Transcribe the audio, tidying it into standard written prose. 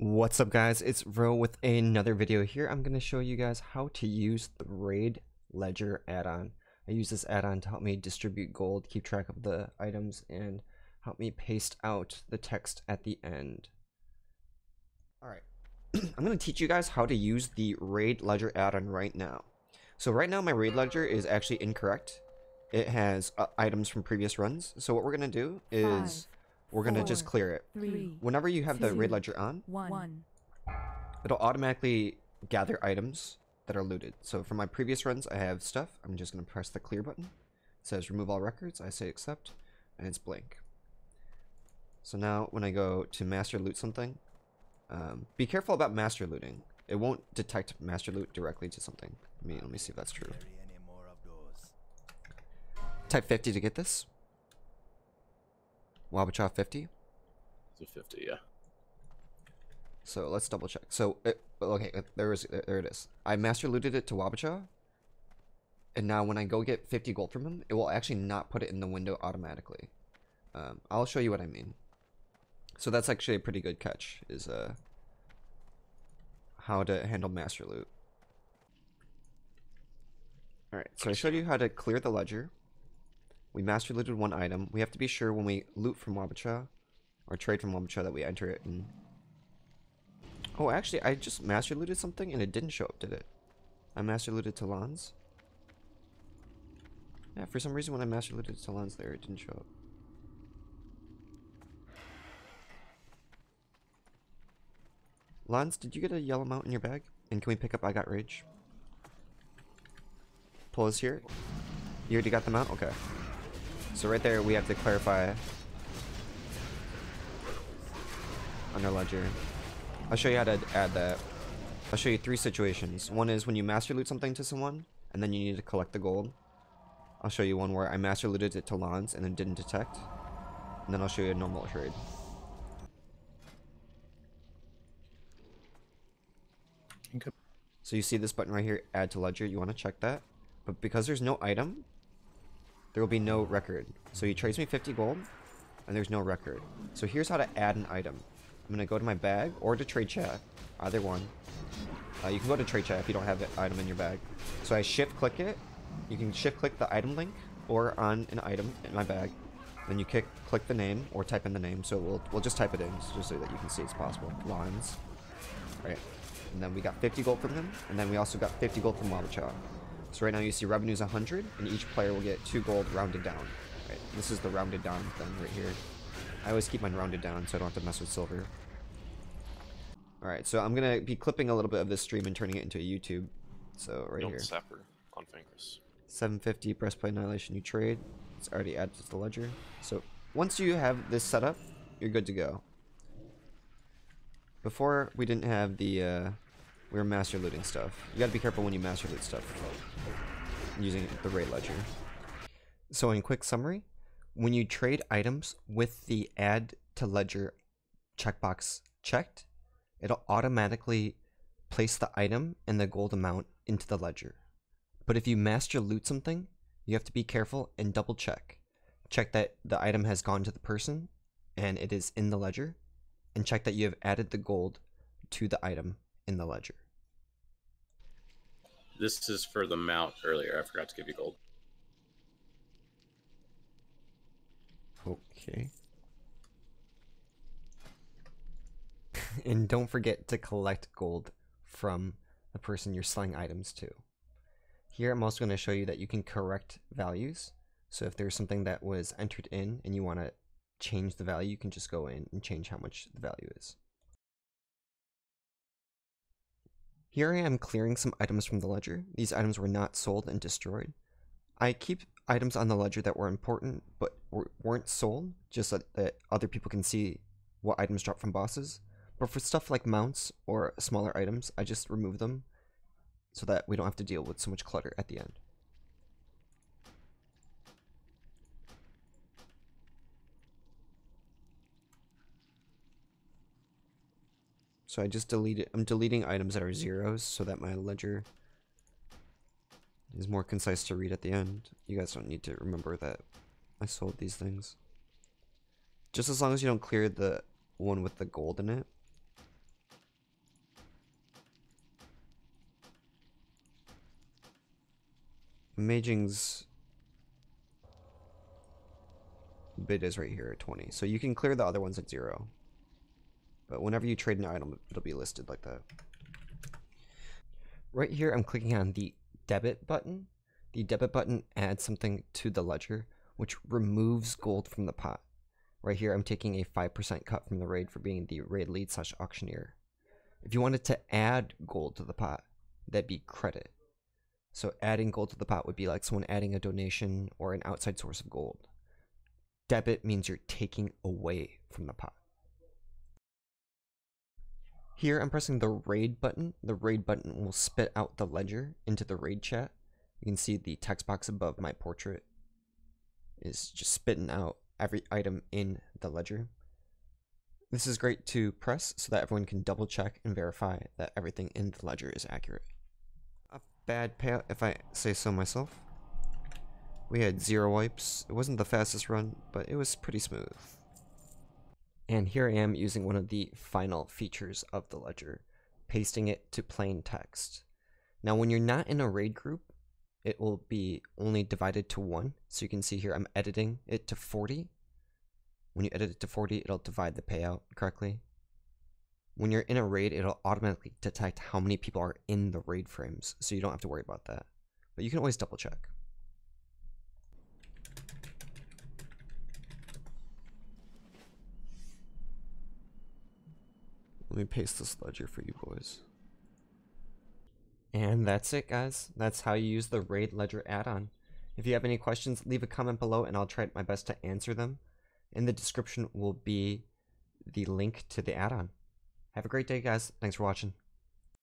What's up guys, it's Vro with another video here. I'm going to show you guys how to use the RAID Ledger add-on. I use this add-on to help me distribute gold, keep track of the items, and help me paste out the text at the end. Alright, I'm going to teach you guys how to use the RAID Ledger add-on right now. So right now my RAID Ledger is actually incorrect. It has items from previous runs. So what we're going to do is we're going to just clear it. Whenever you have the RAID Ledger on, it'll automatically gather items that are looted. So for my previous runs, I have stuff. I'm just going to press the clear button. It says remove all records. I say accept, and it's blank. So now when I go to master loot something, be careful about master looting. It won't detect master loot directly to something. Let me see if that's true. Type 50 to get this. Wabacha 50. It's a 50, yeah. So let's double check. So okay, there it is. I master looted it to Wabacha, and now when I go get 50 gold from him, it will actually not put it in the window automatically. I'll show you what I mean. So that's actually a pretty good catch, is how to handle master loot. Alright, so I showed you how to clear the ledger. We master looted one item. We have to be sure when we loot from Wabacha or trade from Wabacha that we enter it in. Oh, actually, I just master looted something and it didn't show up, did it? I master looted Talons. Yeah, for some reason when I master looted Talons there, it didn't show up. Lons, did you get a yellow mount in your bag? And can we pick up I Got Rage? Pull this here. You already got the mount? Okay. So right there, we have to clarify on our ledger. I'll show you how to add that. I'll show you 3 situations. One is when you master loot something to someone, and then you need to collect the gold. I'll show you one where I master looted it to Lons and then didn't detect. And then I'll show you a normal trade. Okay. So you see this button right here, add to ledger. You want to check that. But because there's no item, there will be no record. So he trades me 50 gold, and there's no record. So here's how to add an item. I'm going to go to my bag, or to trade chat, either one. You can go to trade chat if you don't have an item in your bag. So I shift click it. You can shift click the item link, or on an item in my bag. Then you click the name, or type in the name. So we'll just type it in, just so that you can see it's possible. Lines. Right. And then we got 50 gold from him, and then we also got 50 gold from Wabacha. So right now you see revenue's 100, and each player will get 2 gold rounded down. Right, this is the rounded down thing right here. I always keep mine rounded down so I don't have to mess with silver. Alright, so I'm gonna be clipping a little bit of this stream and turning it into a YouTube. So right here. Sapper on fingers. 750 breastplate annihilation, you trade. It's already added to the ledger. So once you have this set up, you're good to go. Before we didn't have the we were master looting stuff. You gotta be careful when you master loot stuff using the RAID Ledger. So in quick summary, when you trade items with the add to ledger checkbox checked, it'll automatically place the item and the gold amount into the ledger. But if you master loot something, you have to be careful and double check. Check that the item has gone to the person and it is in the ledger, and check that you have added the gold to the item in the ledger. This is for the mount earlier. I forgot to give you gold. Okay. And don't forget to collect gold from the person you're selling items to. Here I'm also going to show you that you can correct values. So if there's something that was entered in and you want to change the value, you can just go in and change how much the value is. Here I am clearing some items from the ledger. These items were not sold and destroyed. I keep items on the ledger that were important but weren't sold, just so that other people can see what items drop from bosses. But for stuff like mounts or smaller items, I just remove them so that we don't have to deal with so much clutter at the end. So I just I'm deleting items that are zeros so that my ledger is more concise to read at the end. You guys don't need to remember that I sold these things. Just as long as you don't clear the one with the gold in it. Maging's bid is right here at 20. So you can clear the other ones at 0. But whenever you trade an item, it'll be listed like that. Right here, I'm clicking on the Debit button. The Debit button adds something to the ledger, which removes gold from the pot. Right here, I'm taking a 5% cut from the raid for being the raid lead / auctioneer. If you wanted to add gold to the pot, that'd be credit. So adding gold to the pot would be like someone adding a donation or an outside source of gold. Debit means you're taking away from the pot. Here I'm pressing the raid button. The raid button will spit out the ledger into the raid chat. You can see the text box above my portrait is just spitting out every item in the ledger. This is great to press so that everyone can double check and verify that everything in the ledger is accurate. A bad payout, if I say so myself. We had 0 wipes. It wasn't the fastest run, but it was pretty smooth. And here I am using one of the final features of the ledger, pasting it to plain text. Now when you're not in a raid group, it will be only divided to 1. So you can see here I'm editing it to 40. When you edit it to 40, it'll divide the payout correctly. When you're in a raid, it'll automatically detect how many people are in the raid frames, so you don't have to worry about that. But you can always double check. Let me paste this ledger for you boys. And that's it, guys. That's how you use the Raid Ledger add-on. If you have any questions, leave a comment below and I'll try my best to answer them. In the description will be the link to the add-on. Have a great day, guys. Thanks for watching.